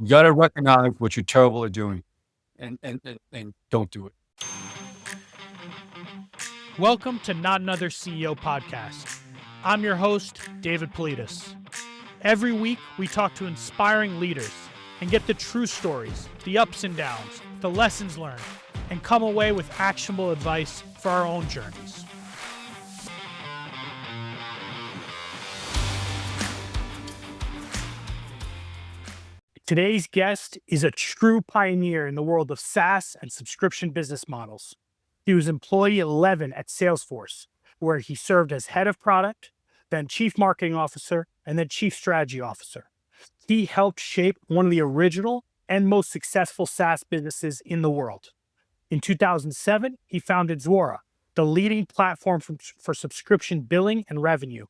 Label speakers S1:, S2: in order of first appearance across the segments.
S1: You got to recognize what you're terrible at doing, and don't do it.
S2: Welcome to Not Another CEO podcast. I'm your host, David Politis. Every week, we talk to inspiring leaders and get the true stories, the ups and downs, the lessons learned, and come away with actionable advice for our own journeys. Today's guest is a true pioneer in the world of SaaS and subscription business models. He was employee 11 at Salesforce, where he served as head of product, then chief marketing officer, and then chief strategy officer. He helped shape one of the original and most successful SaaS businesses in the world. In 2007, he founded Zuora, the leading platform for subscription billing and revenue.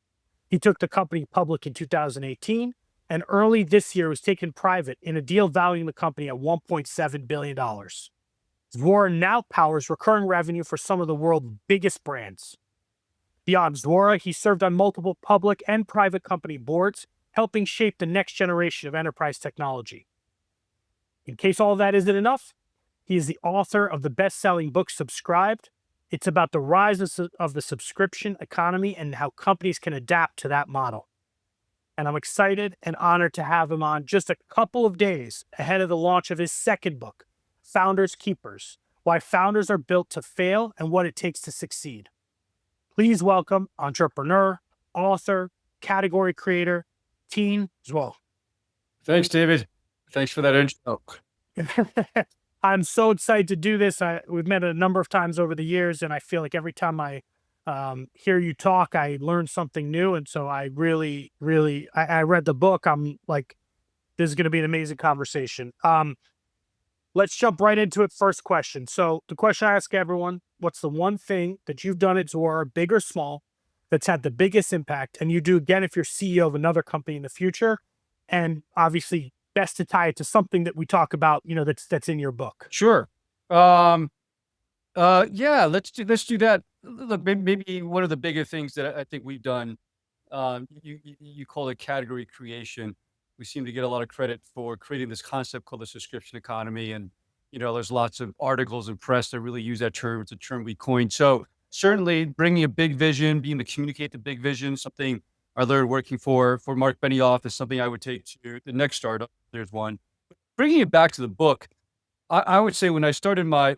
S2: He took the company public in 2018, and early this year was taken private in a deal valuing the company at $1.7 billion. Zuora now powers recurring revenue for some of the world's biggest brands. Beyond Zuora, he served on multiple public and private company boards, helping shape the next generation of enterprise technology. In case all that isn't enough, he is the author of the best-selling book Subscribed. It's about the rise of the subscription economy and how companies can adapt to that model. And I'm excited and honored to have him on just a couple of days ahead of the launch of his second book, Founders Keepers: Why Founders Are Built to Fail and What It Takes to Succeed. Please welcome entrepreneur, author, category creator, Tien Tzuo.
S1: Thanks, David. Thanks for that intro.
S2: I'm so excited to do this. We've met a number of times over the years, and I feel like every time I hear you talk, I learn something new. And so I really, I read the book. I'm like, this is going to be an amazing conversation. Let's jump right into it. First question. So the question I ask everyone, what's the one thing that you've done at Zuora, big or small, that's had the biggest impact? And you do again if you're CEO of another company in the future. And obviously best to tie it to something that we talk about, that's in your book.
S1: Sure. Yeah, let's do that. Look, maybe one of the bigger things that I think we've done, you call it category creation. We seem to get a lot of credit for creating this concept called the subscription economy. And, there's lots of articles and press that really use that term. It's a term we coined. So certainly bringing a big vision, being able to communicate the big vision, something I learned working for Mark Benioff is something I would take to the next startup. There's one. Bringing it back to the book, I would say when I started my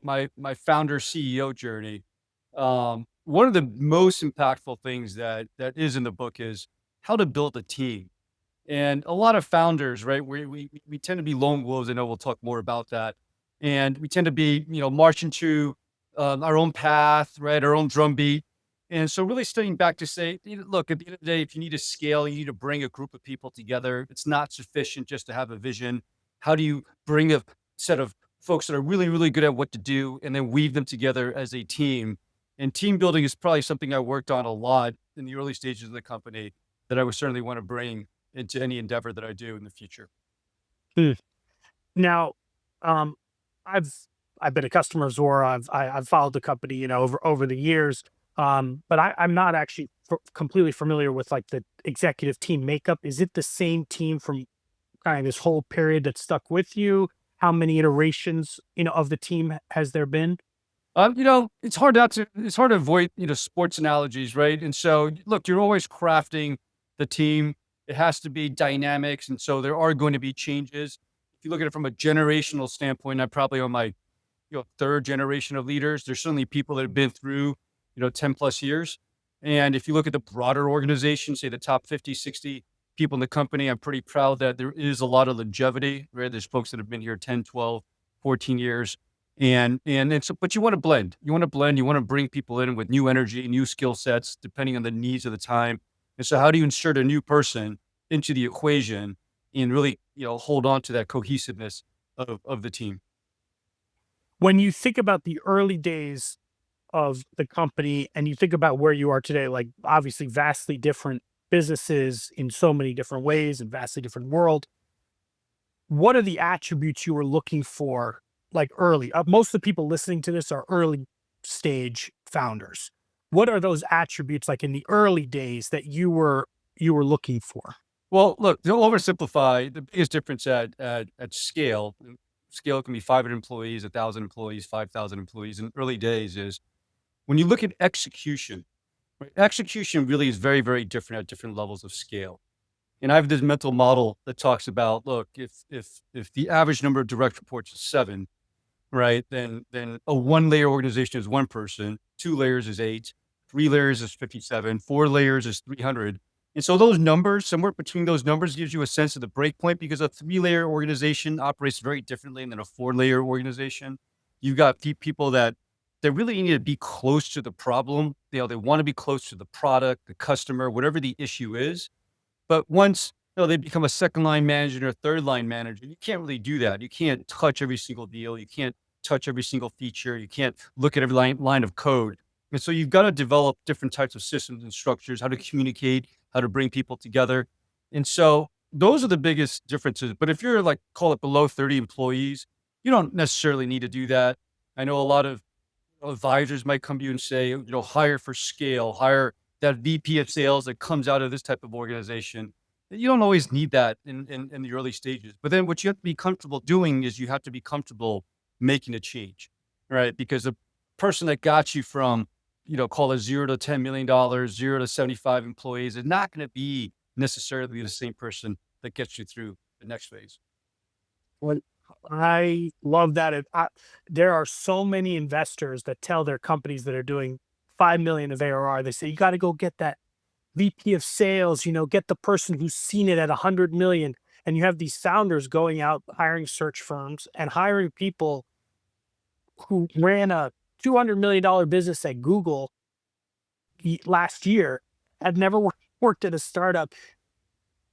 S1: founder CEO journey, one of the most impactful things that is in the book is how to build a team. And a lot of founders, right, we tend to be lone wolves. I know we'll talk more about that. And we tend to be, marching to our own path, right, our own drumbeat. And so really stepping back to say, look, at the end of the day, if you need to scale, you need to bring a group of people together. It's not sufficient just to have a vision. How do you bring a set of folks that are really, really good at what to do and then weave them together as a team? And team building is probably something I worked on a lot in the early stages of the company that I would certainly want to bring into any endeavor that I do in the future.
S2: Now, I've been a customer of Zuora. I've followed the company, over the years. But I'm not actually completely familiar with like the executive team makeup. Is it the same team from kind of this whole period that stuck with you? How many iterations, of the team has there been?
S1: It's hard to avoid, sports analogies, right? And so look, you're always crafting the team. It has to be dynamics. And so there are going to be changes. If you look at it from a generational standpoint, I'm probably on my, third generation of leaders. There's certainly people that have been through, 10 plus years. And if you look at the broader organization, say the top 50, 60 people in the company, I'm pretty proud that there is a lot of longevity, right? There's folks that have been here 10, 12, 14 years. And so, but you want to blend, you want to bring people in with new energy, new skill sets, depending on the needs of the time. And so how do you insert a new person into the equation and really, hold on to that cohesiveness of the team?
S2: When you think about the early days of the company and you think about where you are today, like obviously vastly different businesses in so many different ways and vastly different world, what are the attributes you were looking for like early? Most of the people listening to this are early stage founders. What are those attributes like in the early days that you were looking for?
S1: Well, look, to oversimplify, the biggest difference at scale, scale can be 500 employees, 1,000 employees, 5,000 employees in early days is when you look at execution, right? Execution really is very, very different at different levels of scale. And I have this mental model that talks about, look, if the average number of direct reports is 7, right? Then a 1-layer organization is 1 person, 2 layers is 8, 3 layers is 57, 4 layers is 300. And so those numbers, somewhere between those numbers gives you a sense of the break point because a 3-layer organization operates very differently than a 4-layer organization. You've got people that really need to be close to the problem. They want to be close to the product, the customer, whatever the issue is. But once, they become a second line manager or a third line manager, you can't really do that. You can't touch every single deal. You can't touch every single feature. You can't look at every line of code. And so you've got to develop different types of systems and structures, how to communicate, how to bring people together. And so those are the biggest differences. But if you're like, call it below 30 employees, you don't necessarily need to do that. I know a lot of advisors might come to you and say, hire for scale, hire that VP of sales that comes out of this type of organization. You don't always need that in the early stages. But then what you have to be comfortable doing is you have to be comfortable making a change, right? Because the person that got you from, call it $0 to $10 million, 0 to 75 employees is not going to be necessarily the same person that gets you through the next phase.
S2: Well, I love that. There are so many investors that tell their companies that are doing 5 million of ARR, they say, you got to go get that VP of sales, get the person who's seen it at 100 million. And you have these founders going out, hiring search firms and hiring people who ran a $200 million business at Google last year, had never worked at a startup.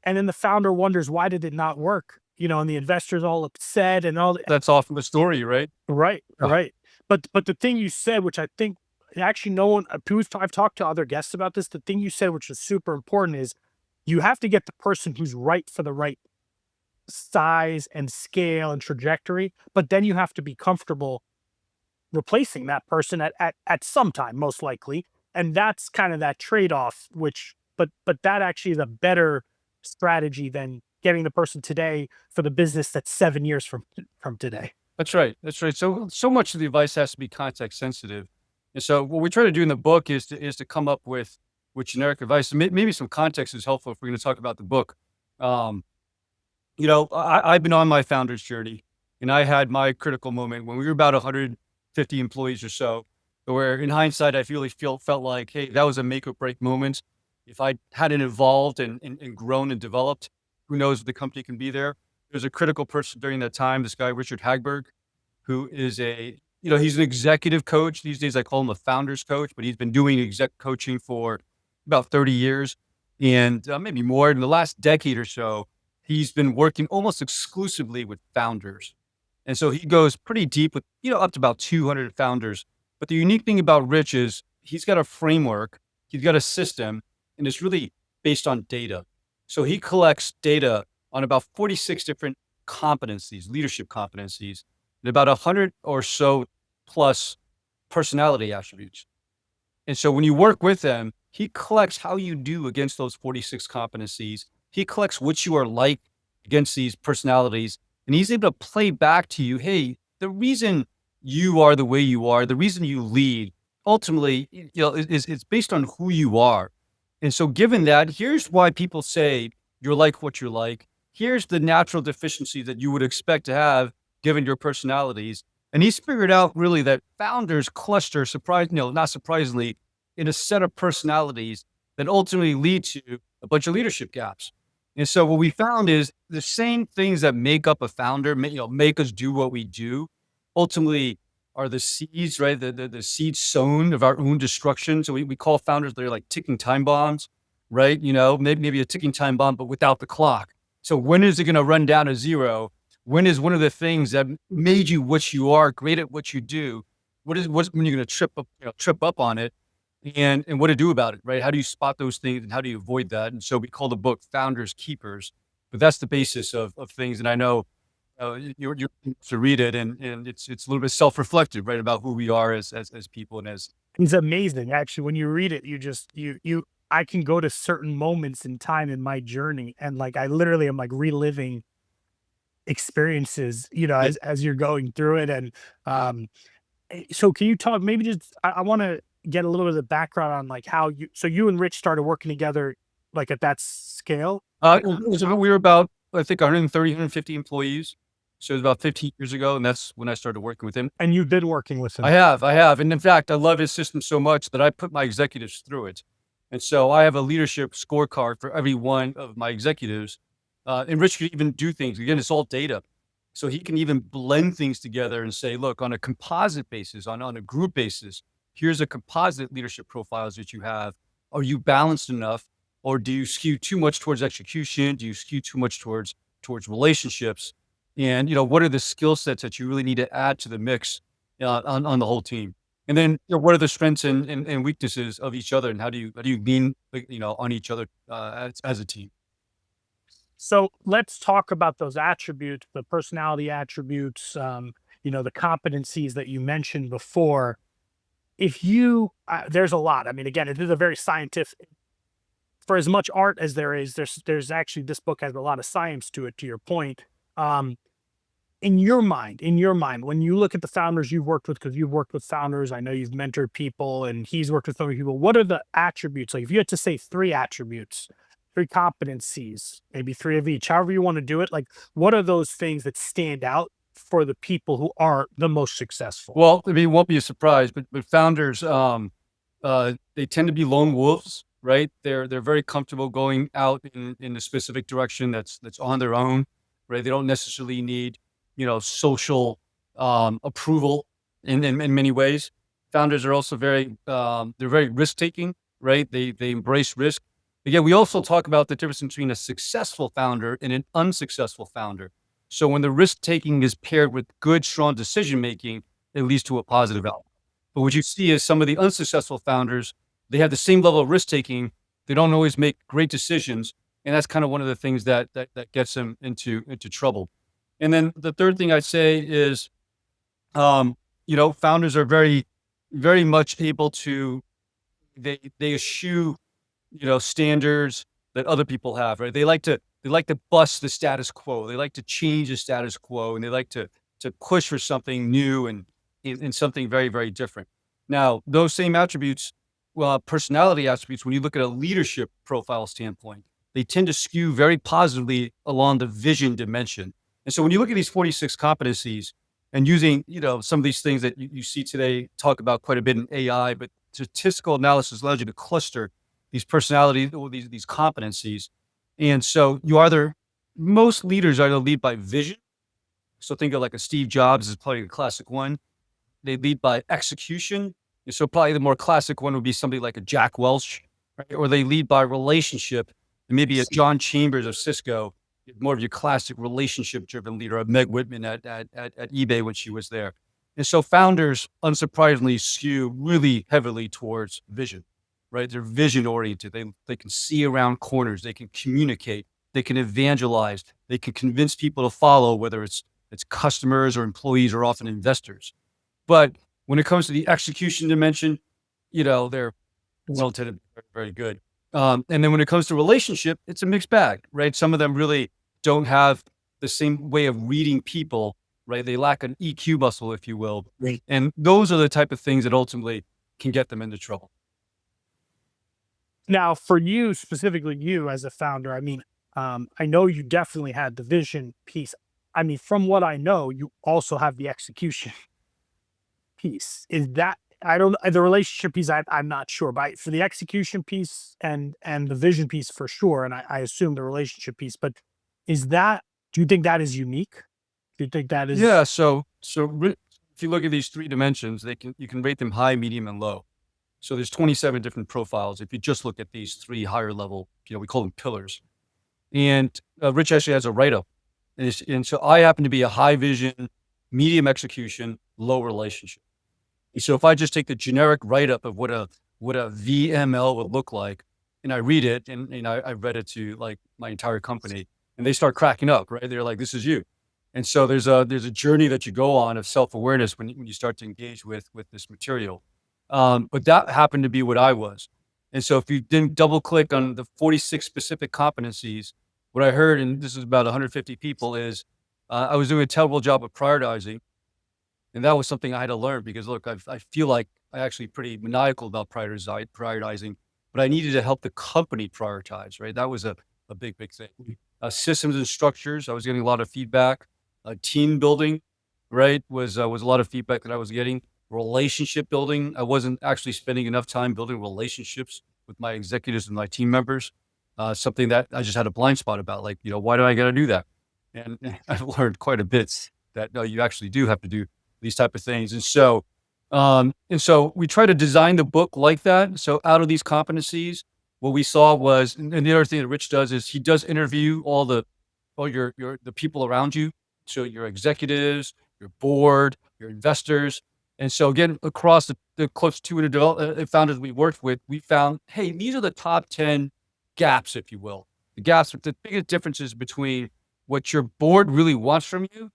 S2: And then the founder wonders, why did it not work? And the investors all upset and all.
S1: That's often the story, right?
S2: Right,
S1: Ugh.
S2: right. But the thing you said, which I think actually no one, I've talked to other guests about this. The thing you said, which is super important, is you have to get the person who's right for the right size and scale and trajectory, but then you have to be comfortable replacing that person at some time, most likely. And that's kind of that trade-off, but that actually is a better strategy than getting the person today for the business that's 7 years from today.
S1: That's right. That's right. So much of the advice has to be context sensitive. And so what we try to do in the book is to come up with generic advice. Maybe some context is helpful if we're going to talk about the book. Um, I've been on my founder's journey, and I had my critical moment when we were about 150 employees or so, where in hindsight, I really felt like, hey, that was a make or break moment. If I hadn't evolved and grown and developed, who knows if the company can be there. There's a critical person during that time, this guy, Richard Hagberg, who is he's an executive coach. These days I call him a founder's coach, but he's been doing exec coaching for about 30 years and maybe more. In the last decade or so, he's been working almost exclusively with founders. And so he goes pretty deep with, up to about 200 founders. But the unique thing about Rich is he's got a framework, he's got a system, and it's really based on data. So he collects data on about 46 different competencies, leadership competencies, and about 100 or so plus personality attributes. And so when you work with them, he collects how you do against those 46 competencies. He collects what you are like against these personalities, and he's able to play back to you, hey, the reason you are the way you are, the reason you lead, ultimately, is based on who you are. And so given that, here's why people say you're like what you're like. Here's the natural deficiency that you would expect to have given your personalities. And he's figured out really that founders cluster, not surprisingly, in a set of personalities that ultimately lead to a bunch of leadership gaps. And so what we found is the same things that make up a founder, make us do what we do, ultimately are the seeds, right? The seeds sown of our own destruction. So we call founders, they're like ticking time bombs, right? Maybe a ticking time bomb, but without the clock. So when is it going to run down to zero? When is one of the things that made you what you are, great at what you do? What's when you're going to trip up on it, and what to do about it, right? How do you spot those things and how do you avoid that? And so we call the book Founders Keepers, but that's the basis of things. And I know you're to read it, and it's a little bit self-reflective, right, about who we are as people and as.
S2: It's amazing, actually. When you read it, I can go to certain moments in time in my journey, and like I literally am like reliving experiences,
S1: Yeah.
S2: as you're going through it. And um, so can you talk maybe just I want to get a little bit of the background on like how you and Rich started working together like at that scale?
S1: We were about, I think, 130, 150 employees. So it was about 15 years ago, and that's when I started working with him.
S2: And you've been working with him.
S1: I have, and in fact, I love his system so much that I put my executives through it. And so I have a leadership scorecard for every one of my executives. And Rich can even do things. Again, it's all data. So he can even blend things together and say, look, on a composite basis, on a group basis, here's a composite leadership profiles that you have. Are you balanced enough? Or do you skew too much towards execution? Do you skew too much towards relationships? And what are the skill sets that you really need to add to the mix on the whole team? And then what are the strengths and weaknesses of each other, and how do you lean like, on each other as a team?
S2: So let's talk about those attributes, the personality attributes, the competencies that you mentioned before. If you, there's a lot. I mean, again, it is a very scientific. For as much art as there is, there's actually this book has a lot of science to it. To your point, um, in your mind, when you look at the founders you've worked with, because you've worked with founders, I know you've mentored people, and he's worked with so many people. What are the attributes? Like, if you had to say three attributes, three competencies, maybe three of each, however you want to do it. Like, what are those things that stand out for the people who are the most successful?
S1: Well, I mean, it won't be a surprise, but founders, they tend to be lone wolves, right? They're very comfortable going out in a specific direction that's on their own, right? They don't necessarily need, social approval in many ways. Founders are also they're very risk taking, right? They embrace risk. Again, we also talk about the difference between a successful founder and an unsuccessful founder. So when the risk taking is paired with good, strong decision making, it leads to a positive outcome. But what you see is some of the unsuccessful founders, they have the same level of risk taking. They don't always make great decisions. And that's kind of one of the things that gets them into trouble. And then the third thing I'd say is, founders are very, very much able to, they eschew, standards that other people have, right? They like to bust the status quo. They like to change the status quo, and they like to push for something new and something very, very different. Now, those same attributes, well, personality attributes, when you look at a leadership profile standpoint, they tend to skew very positively along the vision dimension. And so when you look at these 46 competencies and using, some of these things that you see today talk about quite a bit in AI, but statistical analysis allows you to cluster these personalities or these competencies. And so most leaders either lead by vision. So think of like a Steve Jobs is probably a classic one. They lead by execution. And so probably the more classic one would be somebody like a Jack Welch, right? Or they lead by relationship. And maybe a John Chambers of Cisco, more of your classic relationship driven leader, of Meg Whitman at eBay when she was there. And so founders, unsurprisingly, skew really heavily towards vision, right? They're vision oriented. They can see around corners. They can communicate. They can evangelize. They can convince people to follow, whether it's customers or employees or often investors. But when it comes to the execution dimension, they're well to very, very good. And then when it comes to relationship, it's a mixed bag, right? Some of them really don't have the same way of reading people, right? They lack an EQ muscle, if you will.
S2: Right.
S1: And those are the type of things that ultimately can get them into trouble.
S2: Now, for you specifically, you as a founder, I mean, I know you definitely had the vision piece. I mean, from what I know, you also have the execution piece. Is that I don't the relationship piece? I'm not sure, but for the execution piece and the vision piece for sure, and I assume the relationship piece. But is that? Do you think that is unique? Do you think that
S1: Yeah.
S2: is?
S1: If you look at these three dimensions, you can rate them high, medium, and low. So there's 27 different profiles. If you just look at these three higher level, we call them pillars. And Rich actually has a write up, and so I happen to be a high vision, medium execution, low relationship. And so if I just take the generic write up of what a VML would look like, and I read it, and I read it to like my entire company, and they start cracking up, right? They're like, "This is you." And so there's a journey that you go on of self awareness when you start to engage with this material. But that happened to be what I was. And so if you didn't double click on the 46 specific competencies, what I heard, and this is about 150 people, is I was doing a terrible job of prioritizing. And that was something I had to learn because look, I feel like I actually pretty maniacal about prioritizing, but I needed to help the company prioritize, right? That was a big, big thing. Systems and structures, I was getting a lot of feedback. Team building, right, was a lot of feedback that I was getting. Relationship building, I wasn't actually spending enough time building relationships with my executives and my team members. Something that I just had a blind spot about, like, why do I got to do that? And I've learned quite a bit that no, you actually do have to do these type of things. And so we try to design the book like that. So out of these competencies, what we saw was, and the other thing that Rich does is he does interview all the people around you. So your executives, your board, your investors. And so again, across the close to the founders we worked with, we found, hey, these are the top 10 gaps, if you will. The gaps, the biggest differences between what your board really wants from you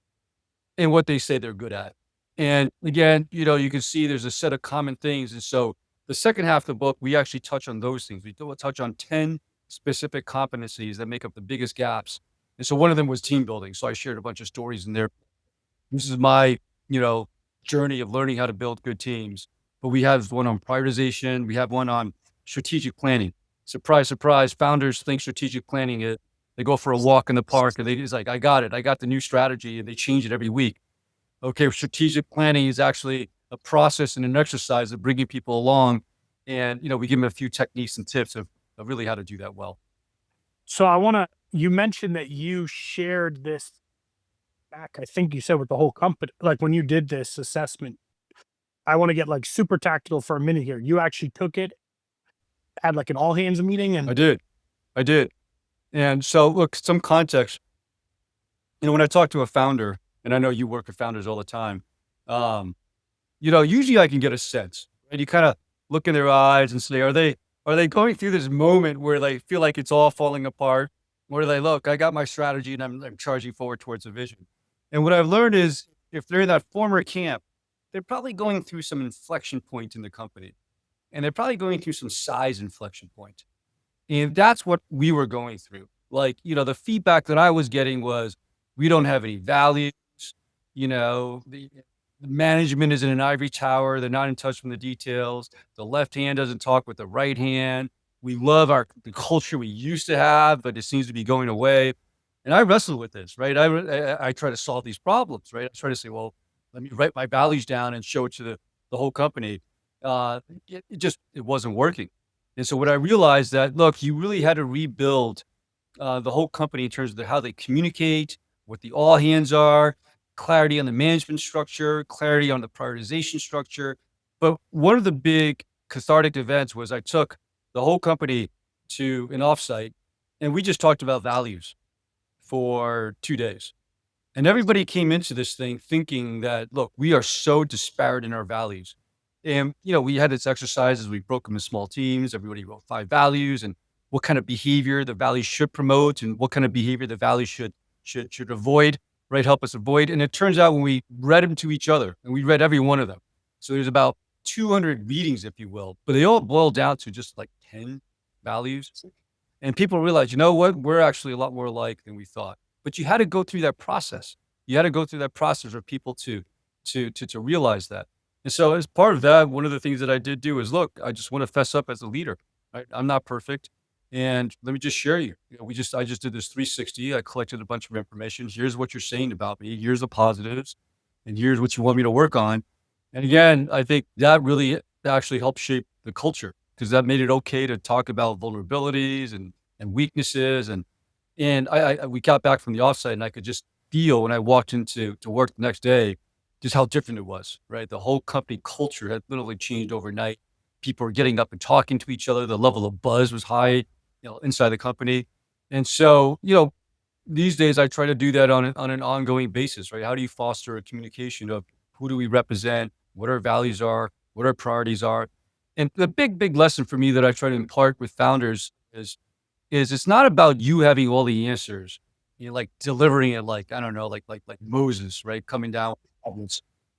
S1: and what they say they're good at. And again, you can see there's a set of common things. And so the second half of the book, we actually touch on those things. We do touch on 10 specific competencies that make up the biggest gaps. And so one of them was team building. So I shared a bunch of stories in there. This is my, you know, journey of learning how to build good teams. But we have one on prioritization. We have one on strategic planning. Surprise, surprise. Founders think strategic planning it. They go for a walk in the park and they just like, I got it. I got the new strategy, and they change it every week. Okay, strategic planning is actually a process and an exercise of bringing people along. And, we give them a few techniques and tips of really how to do that well.
S2: So you mentioned that you shared this back, I think you said with the whole company, like when you did this assessment. I want to get like super tactical for a minute here. You actually took it, had like an all hands meeting
S1: I
S2: and
S1: did. I did. And so, look, some context, when I talk to a founder, and I know you work with founders all the time, um, usually I can get a sense, and you kind of look in their eyes and say, are they going through this moment where they feel like it's all falling apart? Or do they look, I got my strategy and I'm charging forward towards a vision. And what I've learned is if they're in that former camp, they're probably going through some inflection point in the company. And they're probably going through some size inflection point. And that's what we were going through. Like, the feedback that I was getting was, we don't have any values. The management is in an ivory tower. They're not in touch with the details. The left hand doesn't talk with the right hand. We love the culture we used to have, but it seems to be going away. And I wrestle with this, right? I try to solve these problems, right? I try to say, well, let me write my values down and show it to the whole company. It wasn't working. And so what I realized that, look, you really had to rebuild the whole company in terms of how they communicate, what the all hands are, clarity on the management structure, clarity on the prioritization structure. But one of the big cathartic events was I took the whole company to an offsite and we just talked about values for 2 days. And everybody came into this thing thinking that, look, we are so disparate in our values. And, we had this exercise as we broke them in small teams. Everybody wrote 5 values and what kind of behavior the values should promote and what kind of behavior the values should avoid, right? Help us avoid. And it turns out when we read them to each other, and we read every one of them. So there's about 200 readings, if you will, but they all boil down to just like 10 values. And people realize, you know what? We're actually a lot more alike than we thought. But you had to go through that process. You had to go through that process for people to realize that. And so as part of that, one of the things that I did do is, look, I just want to fess up as a leader. Right? I'm not perfect. And let me just share you. I just did this 360. I collected a bunch of information. Here's what you're saying about me. Here's the positives, and here's what you want me to work on. And again, I think that really actually helped shape the culture because that made it okay to talk about vulnerabilities and weaknesses. And we got back from the offsite, and I could just feel when I walked into to work the next day just how different it was. Right, the whole company culture had literally changed overnight. People were getting up and talking to each other. The level of buzz was high, inside the company. And so, these days I try to do that on an ongoing basis, right? How do you foster a communication of who do we represent, what our values are, what our priorities are? And the big, big lesson for me that I try to impart with founders is it's not about you having all the answers, like delivering it like, I don't know, like Moses, right? Coming down.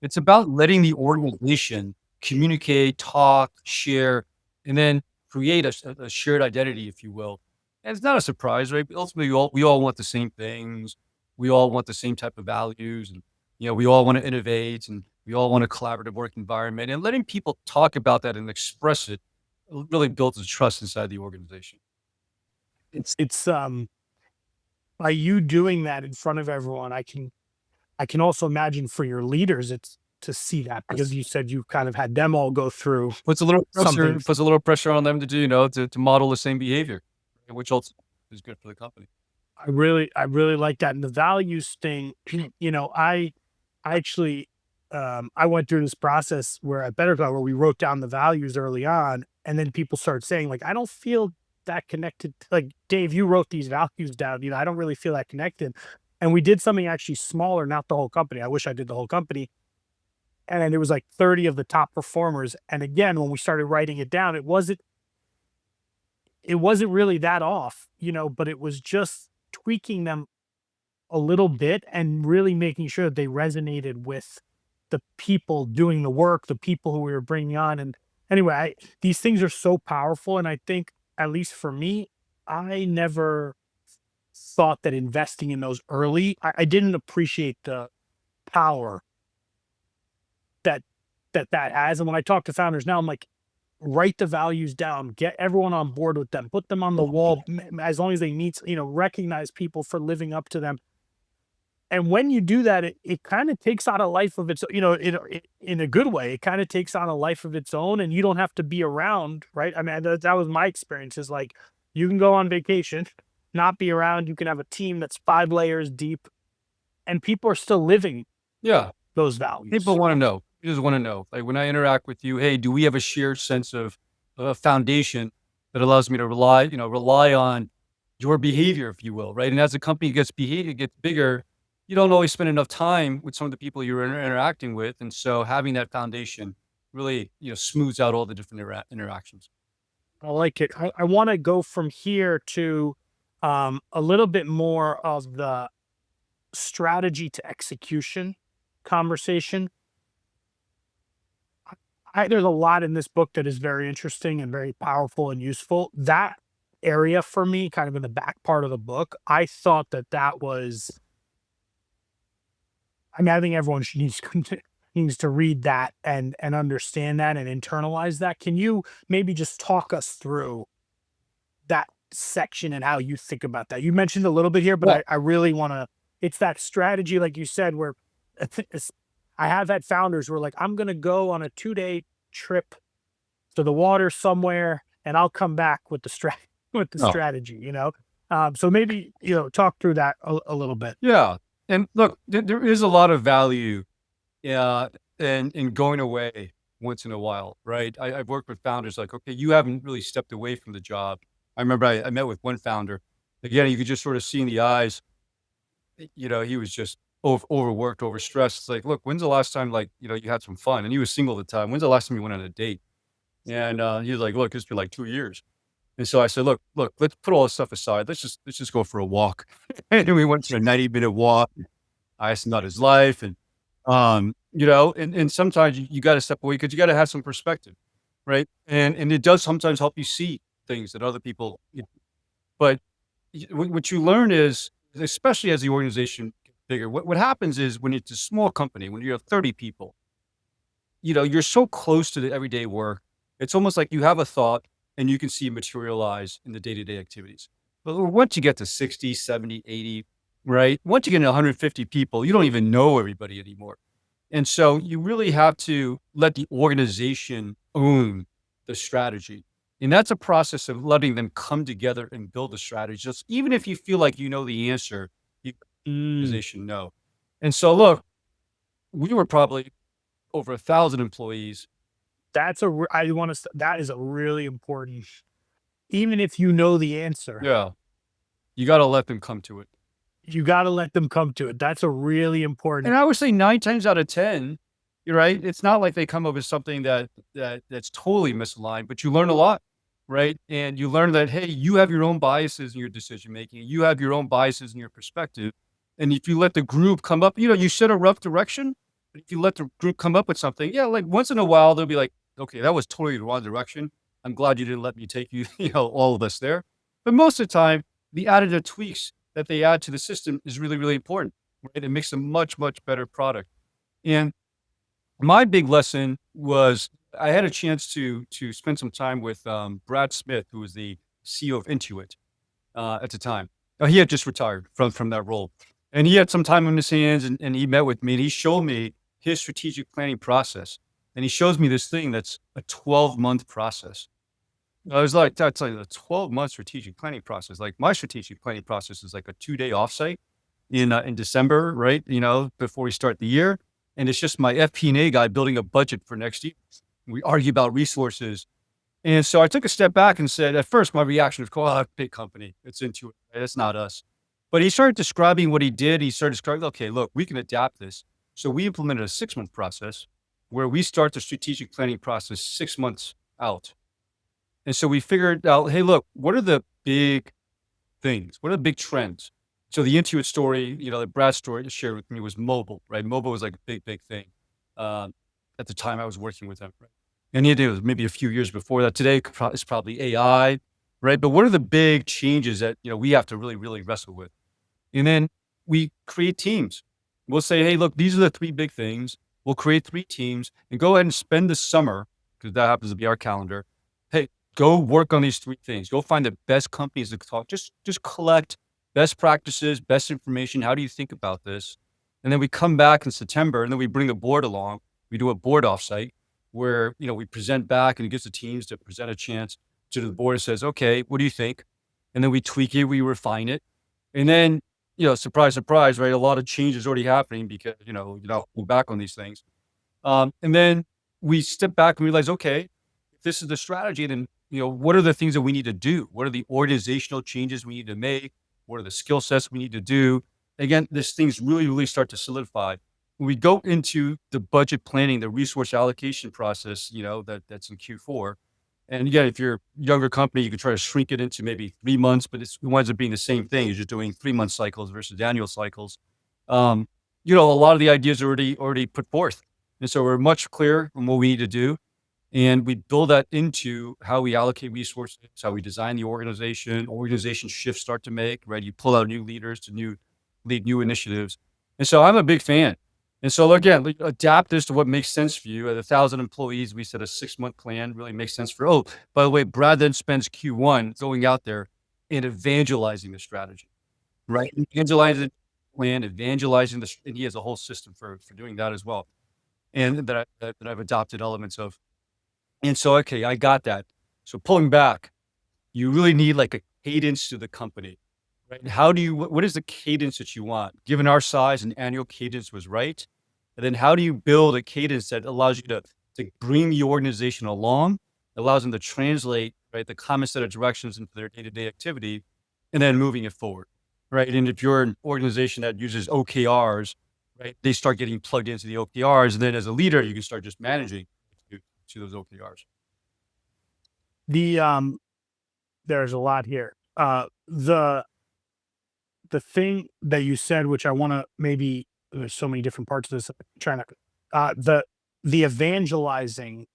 S1: It's about letting the organization communicate, talk, share, and then create a shared identity, if you will. And it's not a surprise, right? Ultimately, we all want the same things. We all want the same type of values, and we all want to innovate, and we all want a collaborative work environment. And letting people talk about that and express it really builds the trust inside the organization.
S2: It's by you doing that in front of everyone, I can also imagine for your leaders, it's to see that because you said you kind of had them all go through
S1: Puts a little pressure.
S2: something.
S1: It puts a little pressure on them to do, to model the same behavior, which also is good for the company.
S2: I really like that. And the values thing, I actually, I went through this process where at Better Cloud, where we wrote down the values early on, and then people started saying, like, I don't feel that connected. Like, Dave, you wrote these values down. I don't really feel that connected. And we did something actually smaller, not the whole company. I wish I did the whole company. And it was like 30 of the top performers. And again, when we started writing it down, it wasn't really that off, but it was just tweaking them a little bit and really making sure that they resonated with the people doing the work, the people who we were bringing on. And anyway, these things are so powerful. And I think, at least for me, I never thought that investing in those early, I didn't appreciate the power that that has. And when I talk to founders now, I'm like, write the values down, get everyone on board with them, put them on the wall, as long as they meet, recognize people for living up to them. And when you do that, it kind of takes on a life of its, in a good way, it kind of takes on a life of its own, and you don't have to be around, right? I mean, that was my experience, is like, you can go on vacation, not be around. You can have a team that's 5 layers deep, and people are still living
S1: Yeah.
S2: those values.
S1: People want to know. You just want to know. Like, when I interact with you, hey, do we have a shared sense of a foundation that allows me to rely on your behavior, if you will, right? And as the company gets bigger, you don't always spend enough time with some of the people you're interacting with, and so having that foundation really, smooths out all the different interactions.
S2: I like it. I want to go from here to a little bit more of the strategy to execution conversation. There's a lot in this book that is very interesting and very powerful and useful. That area for me, kind of in the back part of the book, I thought that was, I mean, I think everyone needs to read that and understand that and internalize that. Can you maybe just talk us through that section and how you think about that? You mentioned a little bit here, but
S1: Well,
S2: I really want to, it's that strategy, like you said, where I have had founders who are like, I'm going to go on a 2-day trip to the water somewhere, and I'll come back with the
S1: no.
S2: strategy. So maybe, talk through that a little bit.
S1: Yeah. And look, there is a lot of value, yeah, in going away once in a while, right? I've worked with founders like, okay, you haven't really stepped away from the job. I remember I met with one founder. Again, you could just sort of see in the eyes, he was just overworked, overstressed. It's like, look, when's the last time, like, you had some fun? And he was single at the time. When's the last time you went on a date? And he was like, look, it's been like 2 years. And so I said, look, let's put all this stuff aside. Let's just go for a walk. And then we went for a 90-minute walk. I asked him about his life, and and sometimes you got to step away because you got to have some perspective, right? And it does sometimes help you see things that other people. But what you learn is, especially as the organization gets bigger, what happens is, when it's a small company, when you have 30 people, you're so close to the everyday work. It's almost like you have a thought and you can see it materialize in the day-to-day activities. But once you get to 60, 70, 80, right? Once you get to 150 people, you don't even know everybody anymore. And so you really have to let the organization own the strategy. And that's a process of letting them come together and build a strategy. Just even if you feel like you know the answer, you
S2: Mm.
S1: organization know. And so look, we were probably over 1,000 employees.
S2: I want to, that is a really important, even if you know the answer,
S1: Yeah. You got to let them come to it.
S2: you got to let them come to it. That's a really
S1: And
S2: important.
S1: I would say 9 times out of 10, you're right. It's not like they come up with something that's totally misaligned, but you learn a lot, right? And you learn that, hey, you have your own biases in your decision making. You have your own biases in your perspective. And if you let the group come up, you set a rough direction. But if you let the group come up with something, yeah, like once in a while they'll be like, okay, that was totally the wrong direction. I'm glad you didn't let me take you, all of us there. But most of the time, the additive tweaks that they add to the system is really, really important, right? It makes a much, much better product. And my big lesson was I had a chance to spend some time with Brad Smith, who was the CEO of Intuit at the time. He had just retired from that role, and he had some time on his hands, and he met with me, and he showed me his strategic planning process, and he shows me this thing that's a 12-month process. I was like, that's like a 12-month strategic planning process. Like my strategic planning process is like a 2-day offsite in December, right? Before we start the year. And it's just my FP&A guy building a budget for next year. We argue about resources. And so I took a step back and said, at first, my reaction was, oh, big company. It's Intuit. Right? It's not us. But he started describing what he did. He started describing, okay, look, we can adapt this. So we implemented a 6-month process where we start the strategic planning process 6 months out. And so we figured out, hey, look, what are the big things? What are the big trends? So the Intuit story, the Brad story shared with me was mobile, right? Mobile was like a big, big thing at the time I was working with them. Right? And it was maybe a few years before that. Today it's probably AI, right? But what are the big changes that we have to really, really wrestle with? And then we create teams. We'll say, hey, look, these are the 3 big things. We'll create 3 teams and go ahead and spend the summer, because that happens to be our calendar. Hey, go work on these 3 things. Go find the best companies to talk. Just collect best practices, best information. How do you think about this? And then we come back in September, and then we bring the board along. We do a board offsite where we present back, and it gives the teams to present a chance to the board. It says, okay, what do you think? And then we tweak it, we refine it, and then surprise, surprise, right? A lot of change is already happening because we're back on these things, and then we step back and realize, okay, if this is the strategy, then what are the things that we need to do? What are the organizational changes we need to make? What are the skill sets we need to do? Again, these things really, really start to solidify. When we go into the budget planning, the resource allocation process, that's in Q4. And again, if you're a younger company, you can try to shrink it into maybe 3 months, but it winds up being the same thing. You're just doing 3-month cycles versus annual cycles. A lot of the ideas are already put forth. And so we're much clearer on what we need to do. And we build that into how we allocate resources, how we design the organization shifts start to make, right? You pull out new leaders to lead new initiatives. And so I'm a big fan. And so again, adapt this to what makes sense for you. At 1,000 employees, we said a 6-month plan really makes sense by the way, Brad then spends Q1 going out there and evangelizing the strategy, right? Evangelizing the plan, and he has a whole system for doing that as well. And that I've adopted elements of. And so, okay, I got that. So pulling back, you really need like a cadence to the company, right? What is the cadence that you want? Given our size, an annual cadence was right. And then how do you build a cadence that allows you to bring the organization along, allows them to translate, right, the common set of directions into their day-to-day activity, and then moving it forward, right? And if you're an organization that uses OKRs, right, they start getting plugged into the OKRs. And then as a leader, you can start just managing to those OKRs.
S2: There's a lot here. The thing that you said, which I want to maybe, there's so many different parts of this. I'm trying to, the evangelizing,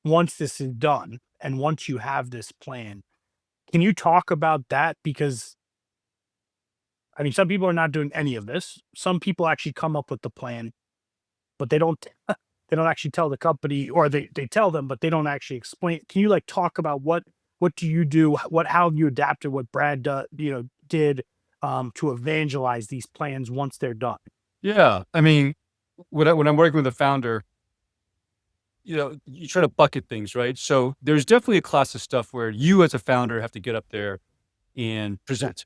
S2: once this is done and once you have this plan, can you talk about that? Because I mean, some people are not doing any of this. Some people actually come up with the plan, but they don't actually tell the company, or they tell them, but they don't actually explain. Can you talk about what do you do? How have you adapted what Brad did to evangelize these plans once they're done?
S1: Yeah. I mean, when I'm working with a founder, you try to bucket things, right? So there's definitely a class of stuff where you as a founder have to get up there and present,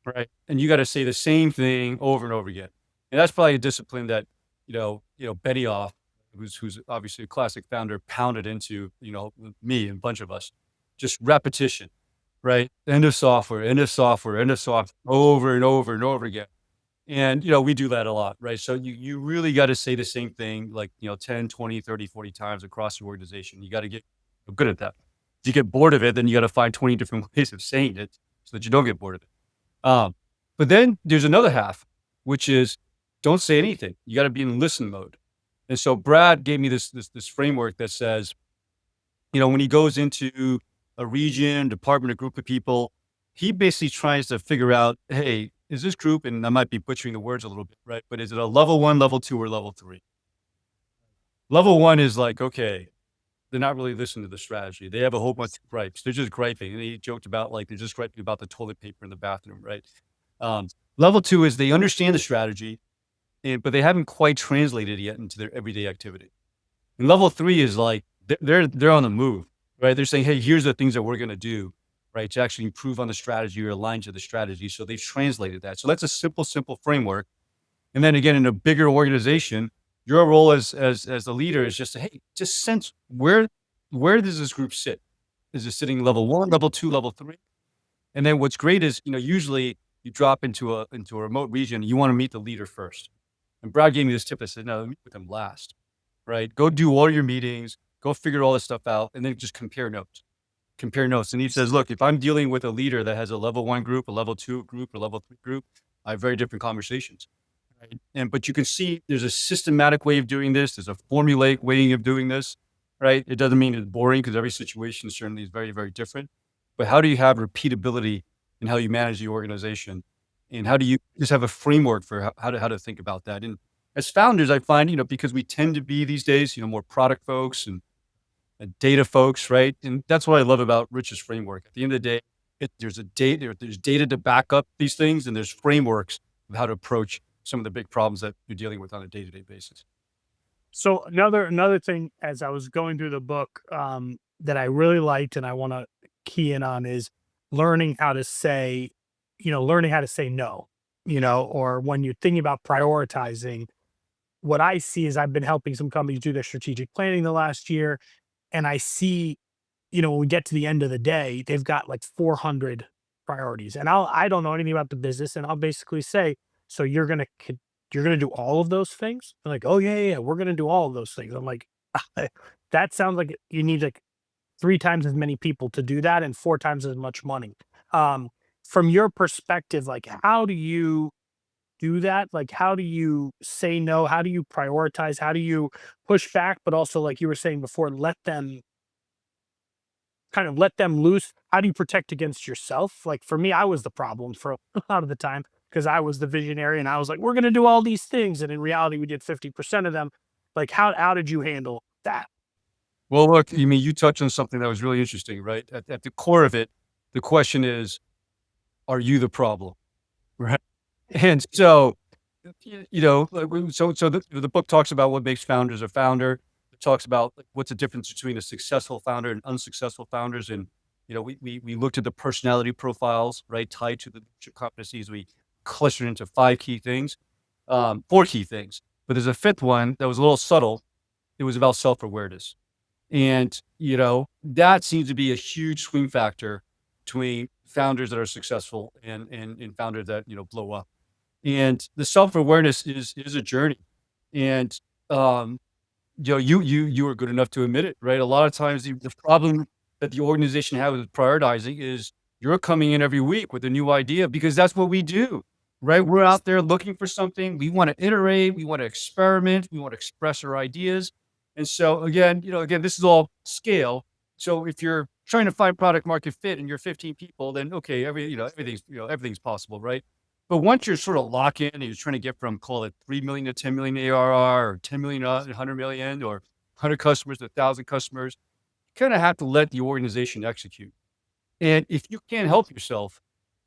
S1: right? And you got to say the same thing over and over again. And that's probably a discipline that, Benioff, who's obviously a classic founder, pounded into, me and a bunch of us, just repetition, right? End of software, over and over and over again. And, we do that a lot, right? So you really got to say the same thing, 10, 20, 30, 40 times across your organization. You got to get good at that. If you get bored of it, then you got to find 20 different ways of saying it so that you don't get bored of it. But then there's another half, which is don't say anything. You got to be in listen mode. And so Brad gave me this framework that says, when he goes into a region, department, a group of people, he basically tries to figure out, hey, is this group, and I might be butchering the words a little bit, right? But is it a level 1, level 2, or level 3? Level 1 is like, okay, they're not really listening to the strategy. They have a whole bunch of gripes. They're just griping. And he joked about like they're just griping about the toilet paper in the bathroom, right? Um, Level 2 is they understand the strategy, but they haven't quite translated it yet into their everyday activity. And level 3 is like they're on the move, right? They're saying, hey, here's the things that we're going to do, right, to actually improve on the strategy or align to the strategy. So they've translated that. So that's a simple framework. And then again, in a bigger organization, your role as the leader is just to, hey, just sense where does this group sit? Is it sitting level 1, level 2, level 3? And then what's great is, usually you drop into a remote region, you want to meet the leader first. And Brad gave me this tip. I said, no, meet with them last, right? Go do all your meetings, go figure all this stuff out, and then just compare notes. Compare notes. And he says, look, if I'm dealing with a leader that has a level 1 group, a level 2 group, a level 3 group, I have very different conversations. Right? But you can see there's a systematic way of doing this. There's a formulaic way of doing this, right? It doesn't mean it's boring because every situation certainly is very, very different. But how do you have repeatability in how you manage the organization? And how do you just have a framework for how to think about that? And as founders, I find, because we tend to be these days, more product folks and data folks, right? And that's what I love about Rich's framework. At the end of the day, there's data to back up these things, and there's frameworks of how to approach some of the big problems that you're dealing with on a day-to-day basis.
S2: So another thing as I was going through the book, that I really liked and I want to key in on is learning how to say, learning how to say no, or when you're thinking about prioritizing, what I see is I've been helping some companies do their strategic planning the last year. And I see, when we get to the end of the day, they've got like 400 priorities. And I don't know anything about the business. And I'll basically say, so you're gonna do all of those things? They're like, oh yeah, we're gonna do all of those things. I'm like, that sounds like you need like 3 times as many people to do that and 4 times as much money. Um, from your perspective, like how do you do that? Like, how do you say no? How do you prioritize? How do you push back? But also, like you were saying before, let them loose. How do you protect against yourself? Like for me, I was the problem for a lot of the time because I was the visionary and I was like, we're going to do all these things. And in reality, we did 50% of them. Like, how did you handle that?
S1: Well, look, you touched on something that was really interesting, right? At the core of it, the question is, are you the problem? Right. And so, so the book talks about what makes founders a founder. It talks about like, what's the difference between a successful founder and unsuccessful founders. And, we looked at the personality profiles, right, tied to the leadership competencies. We clustered into 5 key things, 4 key things. But there's a 5th one that was a little subtle. It was about self-awareness. And, that seems to be a huge swing factor between founders that are successful and founders that, blow up. And the self-awareness is a journey. And, you are good enough to admit it, right? A lot of times the problem that the organization has with prioritizing is you're coming in every week with a new idea because that's what we do, right? We're out there looking for something. We want to iterate. We want to experiment. We want to express our ideas. And so again, this is all scale. So if you're trying to find product market fit and you're 15 people, then okay, everything's possible, right? But once you're sort of locked in and you're trying to get from, call it 3 million to 10 million ARR or 10 million, 100 million or 100 customers to 1,000 customers, you kind of have to let the organization execute. And if you can't help yourself,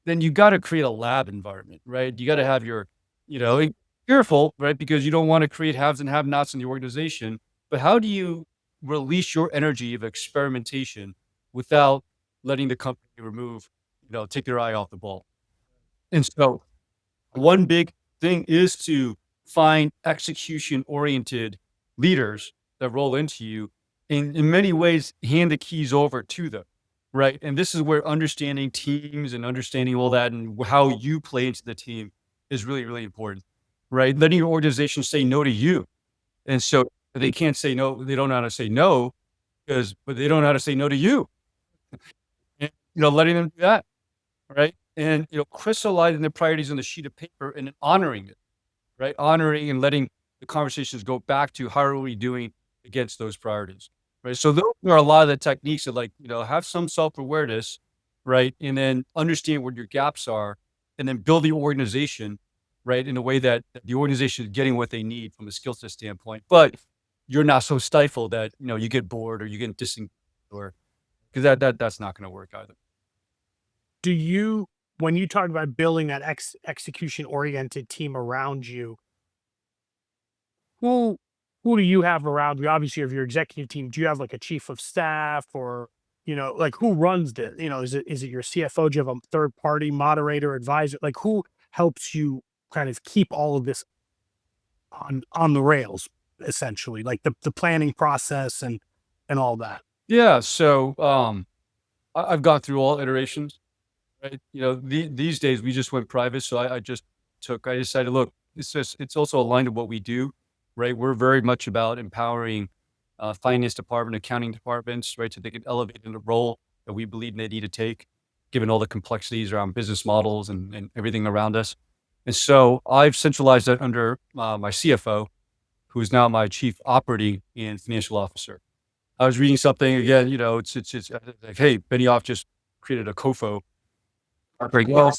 S1: then you got to create a lab environment, right? You got to have and careful, right? Because you don't want to create haves and have-nots in the organization. But how do you release your energy of experimentation without letting the company take their eye off the ball? And so one big thing is to find execution-oriented leaders that roll into you, and in many ways, hand the keys over to them, right? And this is where understanding teams and understanding all that and how you play into the team is really, really important, right? Letting your organization say no to you. And so they can't say no. They don't know how to say no but they don't know how to say no to you. And, letting them do that, right? And, crystallizing the priorities on the sheet of paper and then honoring it, right? Honoring and letting the conversations go back to how are we doing against those priorities. right? So those are a lot of the techniques that like, have some self-awareness, right? And then understand what your gaps are and then build the organization, right? In a way that the organization is getting what they need from a skill set standpoint, but you're not so stifled that, you get bored or you get disengaged or because that's not going to work either.
S2: Do you, when you talk about building that execution oriented team around you, who who do you have around you? Obviously, of your executive team, do you have like a chief of staff or like who runs the? Is it your CFO? Do you have a third party moderator, advisor? Like who helps you kind of keep all of this on the rails, essentially, like the planning process and all that.
S1: Yeah. So, I've gone through all iterations. Right, these days we just went private, so I decided, look, it's also aligned to what we do, right? We're very much about empowering, finance department, accounting departments, right? So they can elevate in the role that we believe they need to take, given all the complexities around business models and everything around us. And so I've centralized that under, my CFO, who is now my chief operating and financial officer. I was reading something again, it's like, hey, Benioff just created a COFO. Very well.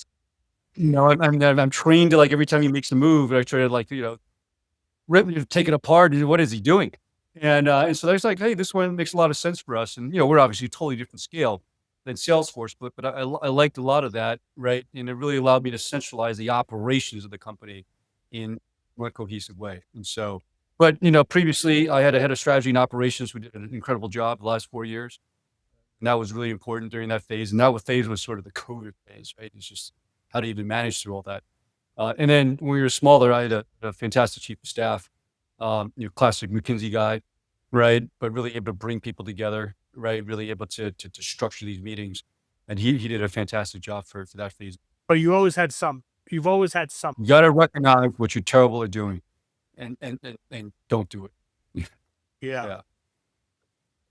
S1: I'm trained to, like, every time he makes a move, I try to, like, take it apart, and what is he doing? And so there's like, "Hey, this one makes a lot of sense for us," and, we're obviously a totally different scale than Salesforce, but I liked a lot of that, right? And it really allowed me to centralize the operations of the company in one cohesive way, and so but, previously, I had a head of strategy and operations who did an incredible job the last 4 years. And that was really important during that phase, and that phase was sort of the COVID phase, right? It's just how to even manage through all that. And then when we were smaller, I had a fantastic chief of staff, classic McKinsey guy, right? But really able to bring people together, right? Really able to structure these meetings, and he did a fantastic job for that phase.
S2: But you've always had some.
S1: You gotta recognize what you're terrible at doing, and don't do it.
S2: Yeah.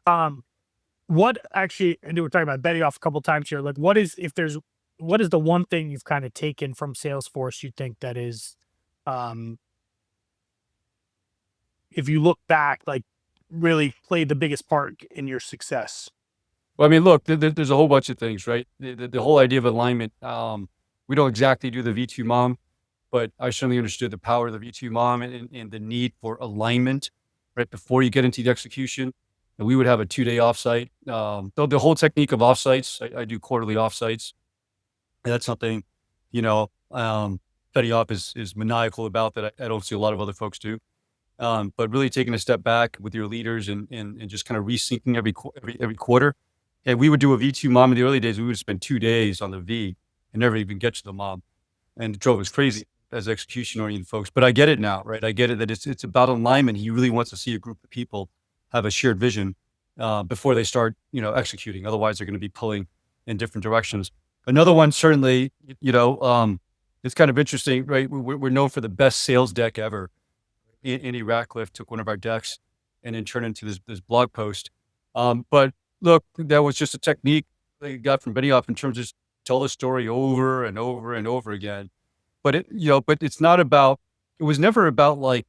S1: Yeah.
S2: Um, what actually, and we're talking about Betty off a couple times here. Like, what is the one thing you've kind of taken from Salesforce you think that is, um, if you look back, like really played the biggest part in your success?
S1: Well, I mean, look, there's a whole bunch of things, right? The whole idea of alignment. We don't exactly do the V2 mom, but I certainly understood the power of the V2 mom and the need for alignment right before you get into the execution. And we would have a 2-day offsite. The whole technique of offsites, I do quarterly offsites. And that's something, you know, Petty Op is maniacal about that. I don't see a lot of other folks do. But really taking a step back with your leaders and just kind of resyncing every quarter. And we would do a V2 mom in the early days. We would spend 2 days on the V and never even get to the mom. And it drove us crazy as execution oriented folks. But I get it now, right? I get it that it's about alignment. He really wants to see a group of people have a shared vision before they start, executing. Otherwise, they're going to be pulling in different directions. Another one, certainly, it's kind of interesting, right? We're known for the best sales deck ever. Andy Ratcliffe took one of our decks and then turned it into this blog post. But look, that was just a technique they got from Benioff in terms of just tell the story over and over and over again. But it's not about, it was never about like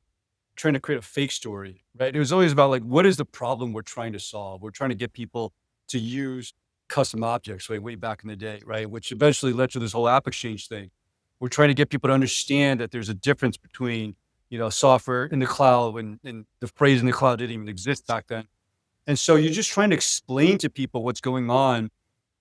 S1: trying to create a fake story, right? It was always about like, what is the problem we're trying to solve? We're trying to get people to use custom objects way back in the day, right? Which eventually led to this whole app exchange thing. We're trying to get people to understand that there's a difference between, software in the cloud and the phrase in the cloud didn't even exist back then. And so you're just trying to explain to people what's going on,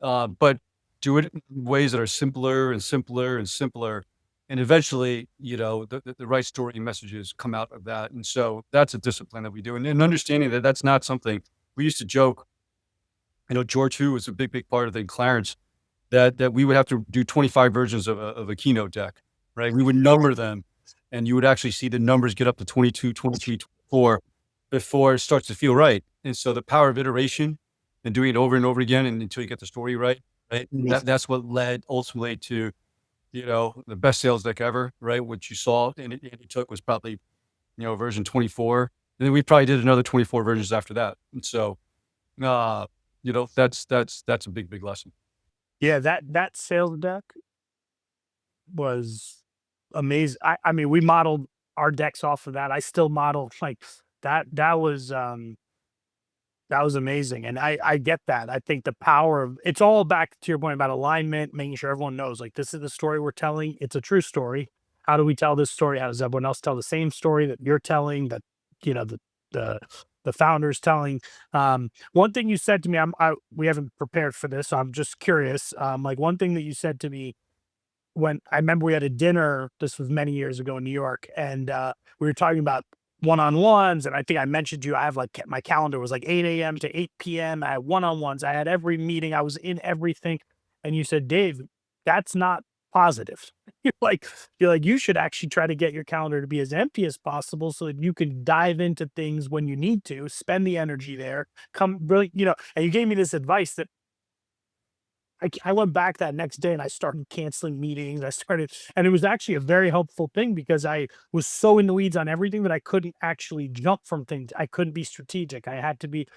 S1: but do it in ways that are simpler and simpler and simpler. And eventually, the right story and messages come out of that. And so that's a discipline that we do. And understanding that that's not something we used to joke, George Who was a big part of the Clarence that we would have to do 25 versions of a keynote deck, right? We would number them and you would actually see the numbers get up to 22, 23, 24 before it starts to feel right. And so the power of iteration and doing it over and over again and until you get the story right, right? That's what led ultimately to, the best sales deck ever, right? What you saw and it took was probably, version 24. And then we probably did another 24 versions after that. And so, that's a big lesson.
S2: Yeah, that sales deck was amazing. I mean, we modeled our decks off of that. I still model like that. That was That was amazing. And I get that. I think the power of it's all back to your point about alignment, making sure everyone knows like this is the story we're telling. It's a true story. How do we tell this story? How does everyone else tell the same story that you're telling, that you know the the founders telling? One thing you said to me, we haven't prepared for this, so I'm just curious. Like one thing that you said to me when I remember we had a dinner, this was many years ago in New York, and we were talking about one-on-ones. And I think I mentioned to you, I have like my calendar was like 8 a.m. to 8 p.m. I had one-on-ones. I had every meeting. I was in everything. And you said, Dave, that's not positive. You're like, you should actually try to get your calendar to be as empty as possible so that you can dive into things when you need to, spend the energy there, come really, and you gave me this advice that I went back that next day and I started canceling meetings. And it was actually a very helpful thing because I was so in the weeds on everything that I couldn't actually jump from things. I couldn't be strategic. I had to be,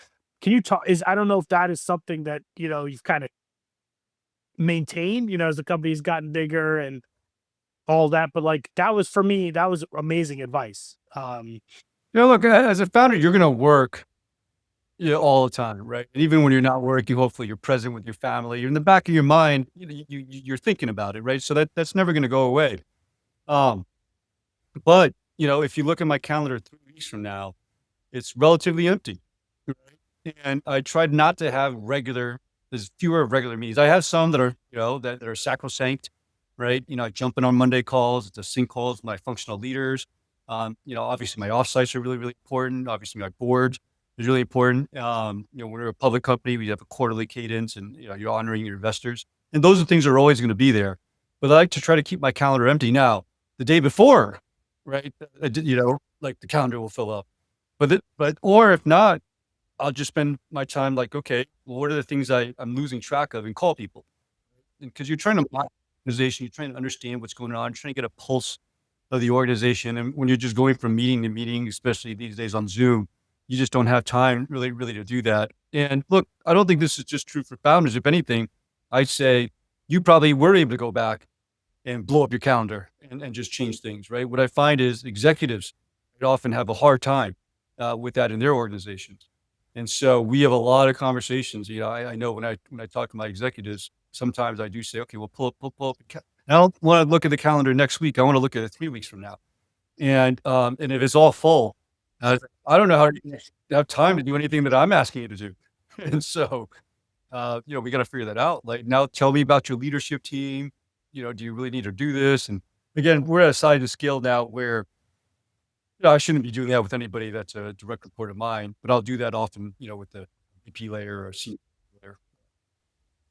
S2: can you talk, I don't know if that is something that, you've kind of maintained, as the company's gotten bigger and all that, but like, that was for me, that was amazing advice.
S1: Look, as a founder, you're going to work all the time, right? And even when you're not working, hopefully you're present with your family. You're in the back of your mind, you're thinking about it, right? So that's never going to go away. Um, but if you look at my calendar 3 weeks from now, it's relatively empty, right? And I tried not to have there's fewer regular meetings. I have some that are, that are sacrosanct, right? I jump in on Monday calls, it's a sync calls with my functional leaders. Obviously my offsites are really, really important. Obviously my board is really important. When we're a public company, we have a quarterly cadence and, you're honoring your investors. And those are things that are always going to be there. But I like to try to keep my calendar empty now. The day before, right? Like the calendar will fill up. Or if not, I'll just spend my time like, okay, well, what are the things I'm losing track of and call people? Because you're trying to monitor the organization, you're trying to understand what's going on, trying to get a pulse of the organization. And when you're just going from meeting to meeting, especially these days on Zoom, you just don't have time really, really to do that. And look, I don't think this is just true for founders. If anything, I'd say you probably were able to go back and blow up your calendar and just change things, right? What I find is executives often have a hard time with that in their organizations. And so we have a lot of conversations. I know when I talk to my executives, sometimes I do say, okay, well, pull up. I don't want to look at the calendar next week. I want to look at it 3 weeks from now. And if it's all full, I don't know how to have time to do anything that I'm asking you to do. And so, we got to figure that out. Like now, tell me about your leadership team. Do you really need to do this? And again, we're at a size of scale now where I shouldn't be doing that with anybody that's a direct report of mine, but I'll do that often, with the VP layer or C layer.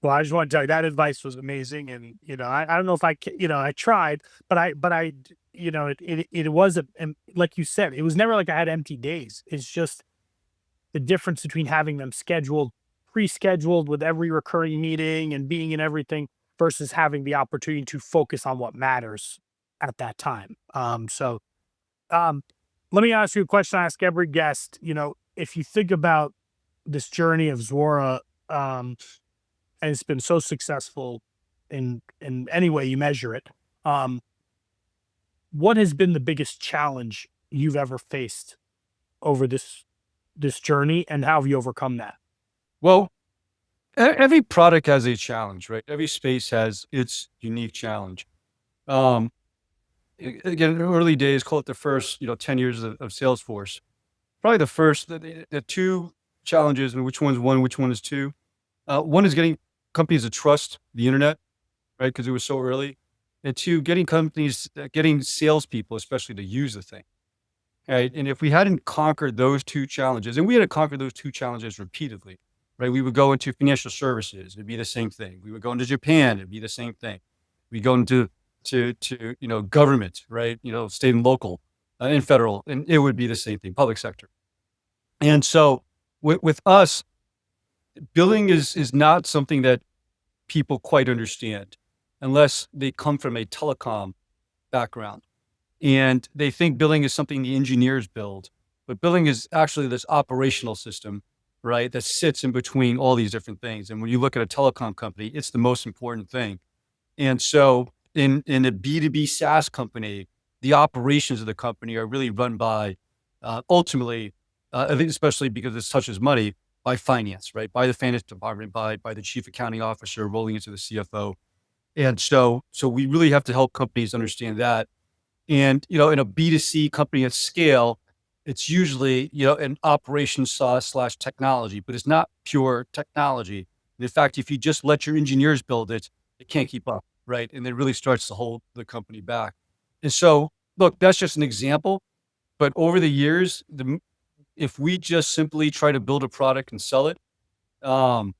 S2: Well, I just want to tell you that advice was amazing. And, I don't know if I tried, but it was, and like you said, it was never like I had empty days. It's just the difference between having them pre-scheduled with every recurring meeting and being in everything versus having the opportunity to focus on what matters at that time. Um, let me ask you a question I ask every guest. If you think about this journey of Zuora, and it's been so successful in any way you measure it, what has been the biggest challenge you've ever faced over this journey, and how have you overcome that?
S1: Well, every product has a challenge, right? Every space has its unique challenge. Um, Again, early days, call it the first, 10 years of Salesforce. Probably the two challenges, and which one's one, which one is two. One is getting companies to trust the internet, right? Because it was so early. And two, getting salespeople, especially to use the thing, right? And if we hadn't conquered those two challenges, and we had to conquer those two challenges repeatedly, right? We would go into financial services, it'd be the same thing. We would go into Japan, it'd be the same thing. We go into government, right? State and local and federal, and it would be the same thing, public sector. And so with us, billing is not something that people quite understand unless they come from a telecom background. And they think billing is something the engineers build, but billing is actually this operational system, right? That sits in between all these different things. And when you look at a telecom company, it's the most important thing. And so in a B2B SaaS company, the operations of the company are really run by, ultimately, I think especially because this touches money, by finance, right? By the finance department, by the chief accounting officer rolling into the CFO. And so we really have to help companies understand that. And, in a B2C company at scale, it's usually, an operations SaaS slash technology, but it's not pure technology. And in fact, if you just let your engineers build it, it can't keep up, right? And it really starts to hold the company back. And so, look, that's just an example. But over the years, if we just simply try to build a product and sell it, um,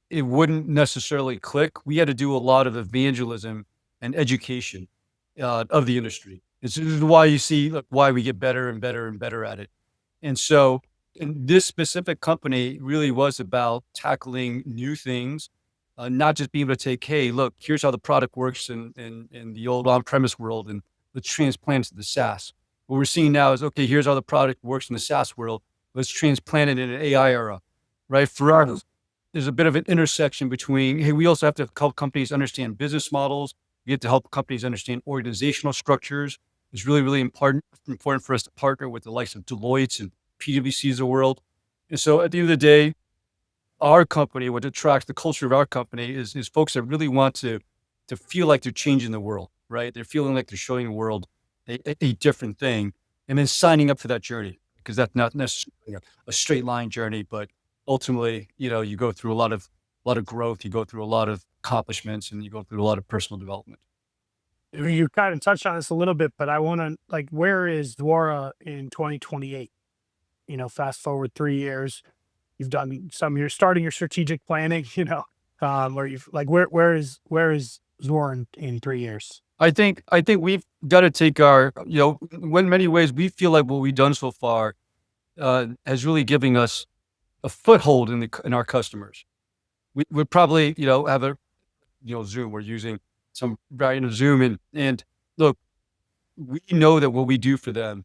S1: it wouldn't necessarily click. We had to do a lot of evangelism and education of the industry. This is why you see like, why we get better and better and better at it. And so, and this specific company really was about tackling new things, not just being able to take, hey, look, here's how the product works in the old on-premise world, and let's transplant it to the SaaS. What we're seeing now is, okay, here's how the product works in the SaaS world. Let's transplant it in an AI era, right? For us, there's a bit of an intersection between, hey, we also have to help companies understand business models. We have to help companies understand organizational structures. It's really, really important for us to partner with the likes of Deloitte and PwC's of the world. And so at the end of the day, our company, what attracts the culture of our company is folks that really want to feel like they're changing the world, right? They're feeling like they're showing the world a different thing, and then signing up for that journey, because that's not necessarily a straight line journey, but ultimately, you go through a lot of growth, you go through a lot of accomplishments, and you go through a lot of personal development.
S2: You kind of touched on this a little bit, but I want to like, where is Zuora in 2028? Fast forward 3 years, you've done some, you're starting your strategic planning, where you've like, where is Zuora in 3 years?
S1: I think we've got to take our, in many ways, we feel like what we've done so far has really given us a foothold in our customers. We probably, have a, Zoom. We're using some variant of Zoom, and look, we know that what we do for them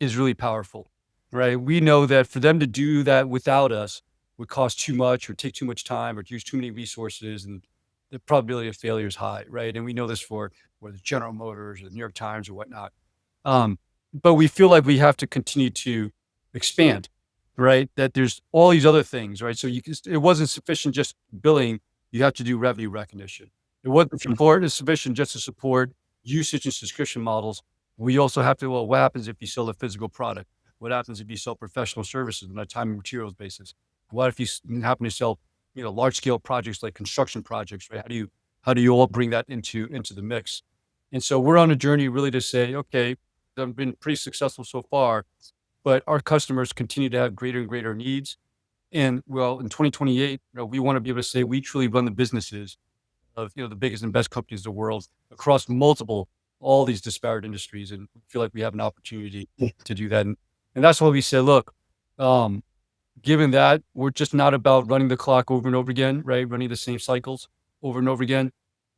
S1: is really powerful, right? We know that for them to do that without us would cost too much or take too much time or use too many resources, and the probability of failure is high, right? And we know this for whether it's General Motors or the New York Times or whatnot. Um, but we feel like we have to continue to expand, right? That there's all these other things, right? So it wasn't sufficient just billing. You have to do revenue recognition. It wasn't sufficient just to support usage and subscription models. We also have to, well, what happens if you sell a physical product? What happens if you sell professional services on a time and materials basis? What if you happen to sell, large scale projects like construction projects, right? How do you all bring that into the mix? And so we're on a journey really to say, okay, I've been pretty successful so far, but our customers continue to have greater and greater needs. And well, in 2028, we want to be able to say we truly run the businesses of, the biggest and best companies in the world across all these disparate industries. And we feel like we have an opportunity to do that. And that's why we say, look, um, given that we're just not about running the clock over and over again, right? Running the same cycles over and over again.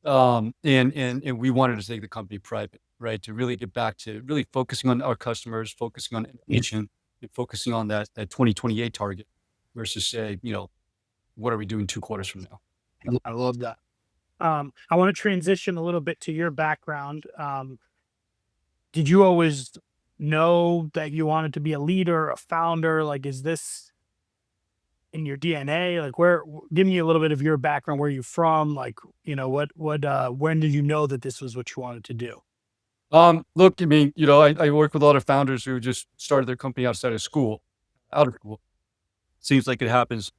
S1: And we wanted to take the company private, right? To really get back to really focusing on our customers, focusing on innovation, and focusing on that 2028 target versus say, what are we doing 2 quarters from now?
S2: I love that. I want to transition a little bit to your background. Did you always know that you wanted to be a leader, a founder? Like, is this in your DNA? Like, give me a little bit of your background, where you're from, like, when did you know that this was what you wanted to do?
S1: Look, I mean, I work with a lot of founders who just started their company outside of school, out of school. Seems like it happens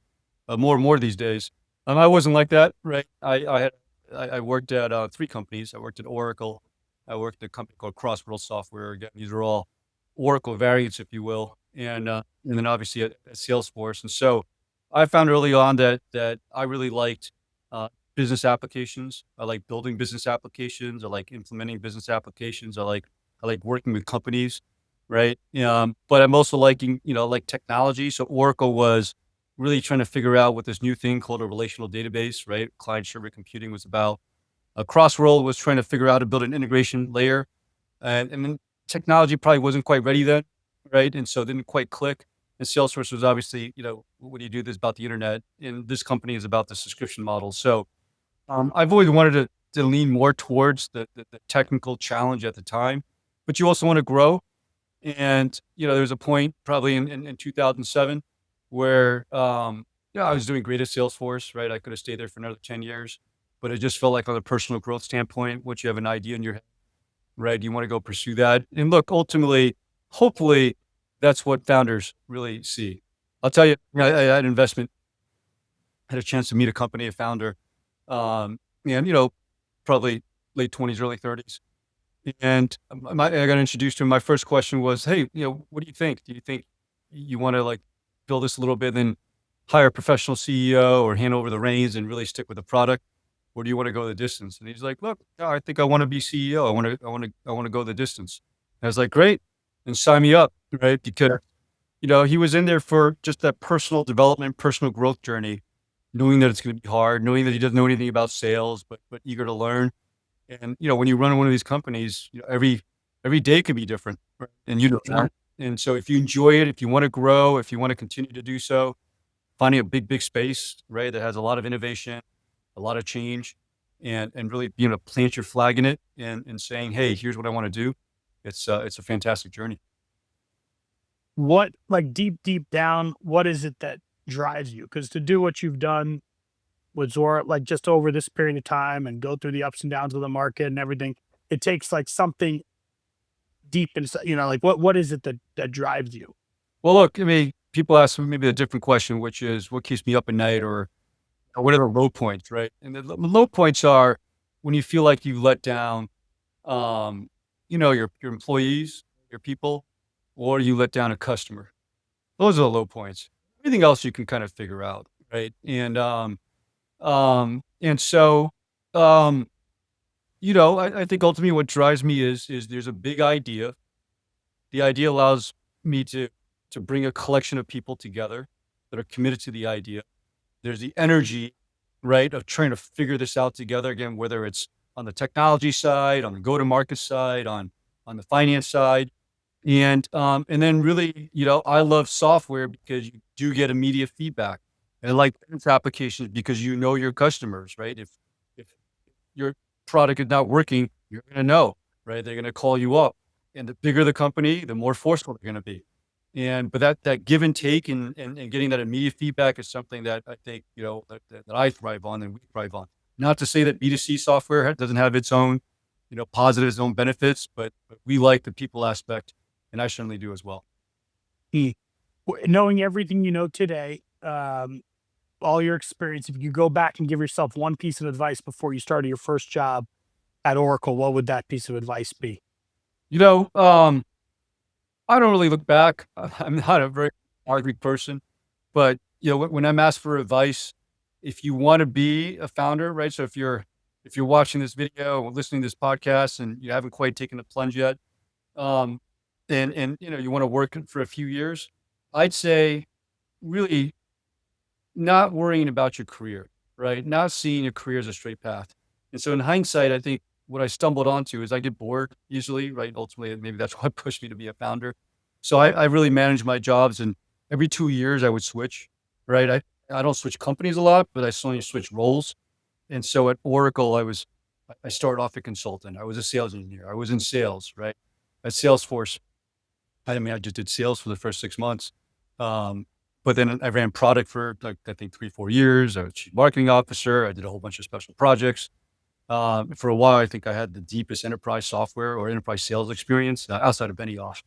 S1: more and more these days. I wasn't like that, right? I worked at 3 companies. I worked at Oracle. I worked at a company called Crossworld Software. Again, these are all Oracle variants, if you will, and then obviously at Salesforce. And so I found early on that I really liked business applications. I like building business applications. I like implementing business applications. I like working with companies, right? But I'm also liking, like technology. So Oracle was really trying to figure out what this new thing called a relational database, right? Client server computing was about. Crossworld was trying to figure out how to build an integration layer, and then technology probably wasn't quite ready then, right? And so it didn't quite click. And Salesforce was obviously, what do you do? This is about the internet, and this company is about the subscription model. So I've always wanted to lean more towards the technical challenge at the time, but you also want to grow. And there was a point probably in 2007 where, yeah, I was doing great at Salesforce, right? I could have stayed there for another 10 years, but it just felt like on a personal growth standpoint, once you have an idea in your head, right? You want to go pursue that. And look, ultimately, hopefully that's what founders really see. I'll tell you, I had an investment, had a chance to meet a company, a founder, and, probably late 20s, early 30s. And I got introduced to him. My first question was, "Hey, what do you think? Do you think you want to like build this a little bit, then hire a professional CEO or hand over the reins and really stick with the product, or do you want to go the distance?" And he's like, "Look, no, I think I want to be CEO. I want to go the distance." And I was like, "Great, and sign me up, right?" Because he was in there for just that personal development, personal growth journey, knowing that it's going to be hard, knowing that he doesn't know anything about sales, but eager to learn. And, when you run one of these companies, every day can be different, right? And you know that. And so if you enjoy it, if you want to grow, if you want to continue to do so, finding a big space, right, that has a lot of innovation, a lot of change, and really being able to plant your flag in it and saying, "Hey, here's what I want to do." It's a fantastic journey.
S2: What, like, deep down, what is it that drives you? Because to do what you've done with Zora, like, just over this period of time and go through the ups and downs of the market and everything, it takes, like, something deep inside, like, what is it that drives you?
S1: Well, look, I mean, people ask me maybe a different question, which is what keeps me up at night, or what are the low points, right? And the low points are when you feel like you let down your employees, your people, or you let down a customer. Those are the low points. Everything else you can kind of figure out, right? And so, um, I think ultimately what drives me is there's a big idea. The idea allows me to bring a collection of people together that are committed to the idea. There's the energy, right, of trying to figure this out together again, whether it's on the technology side, on the go-to-market side, on the finance side. And then really, I love software because you do get immediate feedback. And I like business applications because you know your customers, right? If your product is not working, you're gonna know, right? They're gonna call you up. And the bigger the company, the more forceful they're gonna be. But that give and take and getting that immediate feedback is something that I think, that I thrive on and we thrive on. Not to say that B2C software doesn't have its own, positives, its own benefits, but we like the people aspect, and I certainly do as well.
S2: Mm. Knowing everything you know today, all your experience, if you go back and give yourself one piece of advice before you started your first job at Oracle, what would that piece of advice be?
S1: You know, um, I don't really look back. I'm not a very angry person, but when I'm asked for advice, if you want to be a founder, right? So if you're watching this video or listening to this podcast and you haven't quite taken the plunge yet, um, and you want to work for a few years, I'd say really not worrying about your career, right? Not seeing your career as a straight path. And so in hindsight, I think what I stumbled onto is I get bored easily, right? Ultimately, maybe that's what pushed me to be a founder. So I really manage my jobs, and every 2 years I would switch, right? I don't switch companies a lot, but I only switch roles. And so at Oracle, I started off a consultant. I was a sales engineer. I was in sales, right? At Salesforce, I mean, I just did sales for the first 6 months. Um, but then I ran product for like, I think 3, 4 years. I was chief marketing officer. I did a whole bunch of special projects. For a while, I think I had the deepest enterprise software or enterprise sales experience outside of Benioff.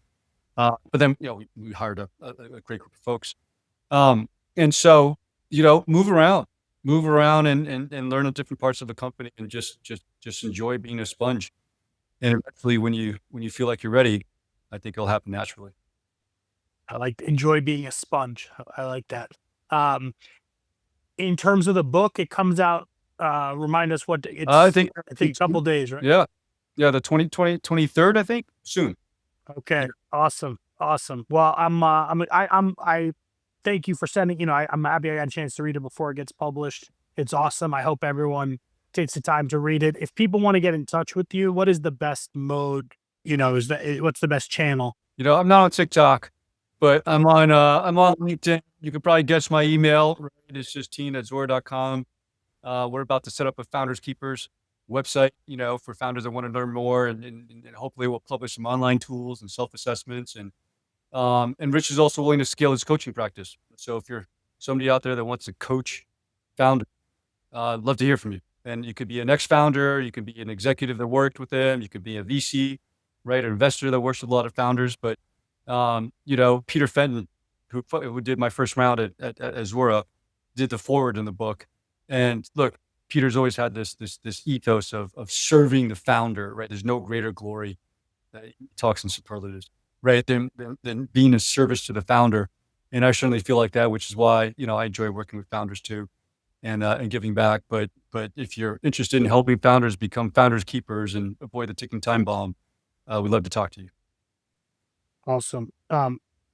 S1: But then, we hired a great group of folks. Um, and so, move around and learn the different parts of the company and just enjoy being a sponge. And eventually when you feel like you're ready, I think it'll happen naturally.
S2: I like enjoy being a sponge. I like that. Um, in terms of the book, it comes out. Remind us what
S1: I
S2: it's.
S1: think
S2: I think a couple days, right?
S1: yeah. Yeah, the 23rd, I think, soon.
S2: Okay, awesome, awesome. Well, I thank you for sending. I'm happy I got a chance to read it before it gets published. It's awesome. I hope everyone takes the time to read it. If people want to get in touch with you, what is the best mode? What's the best channel?
S1: I'm not on TikTok, but I'm on LinkedIn. You could probably guess my email, right? It's just Tien@Zuora.com. We're about to set up a Founders Keepers website, for founders that want to learn more, and hopefully we'll publish some online tools and self-assessments, and And Rich is also willing to scale his coaching practice. So if you're somebody out there that wants to coach founder, I'd love to hear from you. And you could be an ex-founder, you could be an executive that worked with them, you could be a VC, right, an investor that works with a lot of founders. But Peter Fenton, who did my first round at Zuora, did the forward in the book. And look, Peter's always had this ethos of serving the founder, right? There's no greater glory. He talks in superlatives, right? Than being a service to the founder. And I certainly feel like that, which is why, I enjoy working with founders too, and giving back. But if you're interested in helping founders become founders keepers and avoid the ticking time bomb, we'd love to talk to you.
S2: Awesome.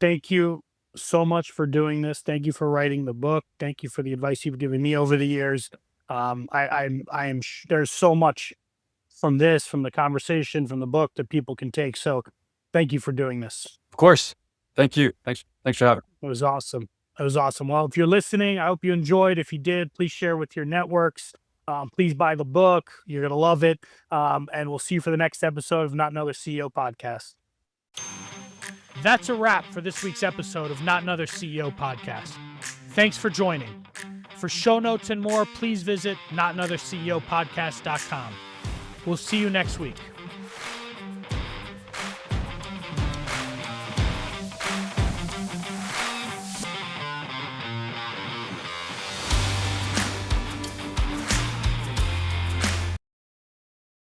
S2: Thank you so much for doing this. Thank you for writing the book. Thank you for the advice you've given me over the years. There's so much from the conversation, from the book that people can take. So thank you for doing this.
S1: Of course. Thank you. Thanks for having me.
S2: It was awesome. Well, if you're listening, I hope you enjoyed. If you did, please share with your networks. Please buy the book. You're going to love it. And we'll see you for the next episode of Not Another CEO Podcast. That's a wrap for this week's episode of Not Another CEO Podcast. Thanks for joining. For show notes and more, please visit notanotherceopodcast.com. We'll see you next week.